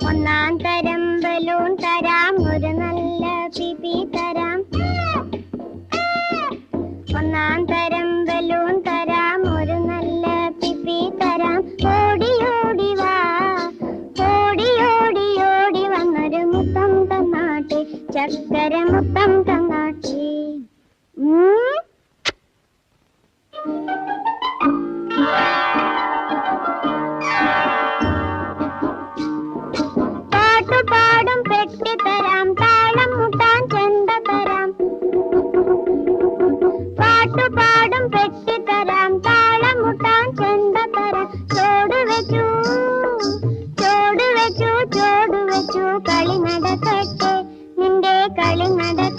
ഒന്നാം തരം ബലൂൺ തരാം, ഒരു നല്ല പിപി തരാം. ഒന്നാം തരം ബലൂൺ തരാം, ഒരു നല്ല പിപി തരാം. ഓടി ഓടി വാ, ഓടി ഓടി ഓടി വന്നൊരു മുത്തം തന്നാട്ടെ, ചക്കര മുത്തം തന്നാട്ടെ. പാട്ടുപാടും പെട്ടി തരാം, താളം മുട്ടാൻ ചെണ്ട തരാം. പാട്ടുപാടും പെട്ടി തരാം, താളം മുട്ടാൻ ചെണ്ട തരാം. ചോട് വെച്ചു ചോട് വെച്ചു ചോട് വെച്ചു, കളി നടക്കട്ടെ, നിന്റെ കളി നടക്കട്ടെ.